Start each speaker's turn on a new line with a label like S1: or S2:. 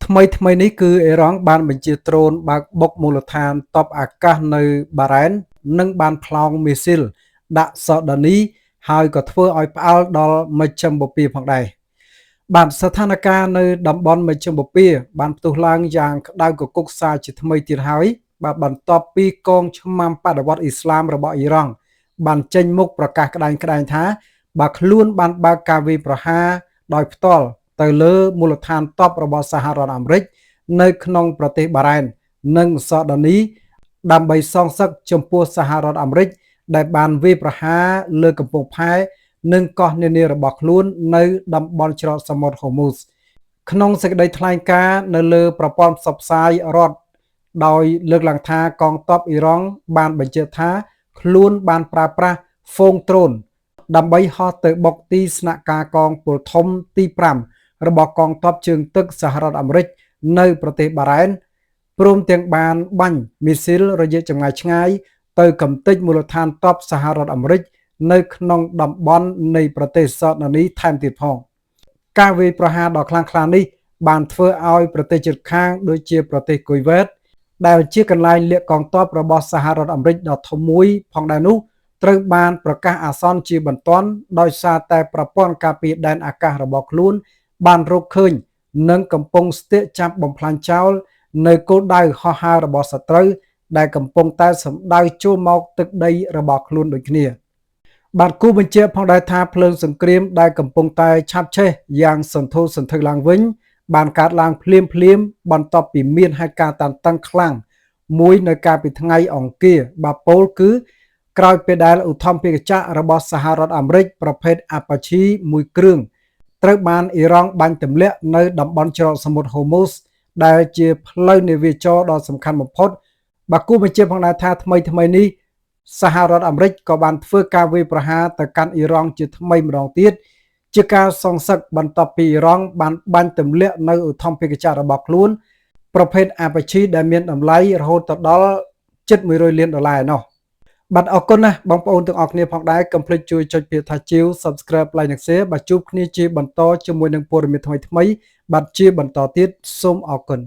S1: ថ្មីនេះគឺអេរ៉ង់បានបញ្ជាដ្រូនបើកបុកមូលដ្ឋានទ័ពអាកាសនៅបារ៉ែននិងបានប្លង់មីស៊ីលដាក់សដនីហើយក៏ធ្វើឲ្យផ្អើលដល់មជ្ឈមបូព៌ាផងដែរបាទស្ថានភាពនៅតំបន់មជ្ឈមបូព៌ាបានផ្ទុះឡើងយ៉ាងក្តៅគគុកសាជាថ្មីទៀតហើយបាទបន្ទាប់ពីកងឆ្មាំបដិវត្តអ៊ីស្លាមរបស់អ៊ីរ៉ង់បានចេញមុខប្រកាសក្តែងថាបើខ្លួនបានបើកការវាយប្រហារដោយផ្ទាល់ទៅលើមូលដ្ឋានទ័ពរបស់សហរដ្ឋអាមេរិកនៅក្នុងប្រទេសបារ៉ែននិងសដនីដើម្បីសងសឹកចំពោះសហរដ្ឋអាមេរិកដែលបានវាយប្រហារលើកំពង់ផែនិងកោះនានារបស់ខ្លួននៅតំបន់ច្រកសមុទ្រហូមូសក្នុងសេចក្តីថ្លែងការណ៍នៅលើប្រព័ន្ធផ្សព្វផ្សាយរដ្ឋដោយលើកឡើងថាកងទ័ពអ៊ីរ៉ង់បានបញ្ជាក់ថាខ្លួនបានប្រើប្រាស់ហ្វូងដ្រូនដើម្បីហោះទៅបុកទីស្នាក់ការកងពលធំទី5របស់កងទ័ពជើងទឹកសហរដ្ឋអាមេរិកនៅប្រទេសបារ៉ែនព្រមទាំងបានបាញ់មីស៊ីលរយៈចម្ងាយឆ្ងាយទៅកំទេចមូលដ្ឋានទ័ពសហរដ្ឋអាមេរិកនៅក្នុងតំបន់នៃប្រទេសសដនីថែមទៀតផងការវាយប្រហារដ៏ខ្លាំងក្លានេះបានធ្វើឲ្យប្រទេសជិតខាងដូចជាប្រទេសគុយវ៉េតដែលជាកន្លែងលាក់កងទ័ពរបស់សហរដ្ឋអាមេរិកដ៏ធំមួយផងដែរនោះត្រូវបានប្រកាសអាសន្នជាបន្ទាន់ដោយសារតែប្រព័ន្ធការពារដែនអាកាសរបស់ខ្លួនបានរកឃើញនិងកំពុងស្ទាក់ចាប់បំផ្លាញចោលនៅគោលដៅហោះហើររបស់សត្រូវដែលកំពុងតែសម្ដៅចូលមកទឹកដីរបស់ខ្លួនដូចគ្នាបាទគូបញ្ជាក់ផងដែរថាភ្លើងសង្គ្រាមដែលកំពុងតែឆាបឆេះយ៉ាងសន្ធោសន្ធៅឡើងវិញបានកើតឡើងភ្លាមបន្ទាប់ពីមានហេតុការណ៍តានតឹងខ្លាំងមួយនៅកាលពីថ្ងៃអង្គារបាទពោលគឺក្រោយពេលដែលឧទ្ធម្ភាគចក្ររបស់សហរដ្ឋអាមេរិកប្រភេទ Apache មួយគ្រឿងត្រូវបានអ៊ីរ៉ង់បាញ់ទម្លាក់នៅតំបន់ច្រកសមុទ្រហូមូសដែលជាផ្លូវនាវាចរដ៏សំខាន់បំផុតបាទគូបញ្ជាក់ផងដែរថាថ្មីនេះសហរដ្ឋអាមេរិកក៏បានធ្វើការវាយប្រហារទៅកាន់អ៊ីរ៉ង់ជាថ្មីម្ដងទៀតជាការសងសឹកបន្ទាប់ពីអ៊ីរ៉ង់បានបាញ់ទម្លាក់នៅឧទ្ធម្ភាគចក្ររបស់ខ្លួនប្រភេទ Apache ដែលមានតម្លៃរហូតដល់ជិត$100 លានឯណោះបាទអរគុណណាស់បងប្អូនទាំងអស់គ្នាផងដែរកុំភ្លេចជួយចុចពាក្យថាជាវ Subscribe Like និង Share បាទជួបគ្នាជាបន្តជាមួយនឹងព័ត៌មានថ្មីបាទជាបន្តទៀតសូមអរគុណ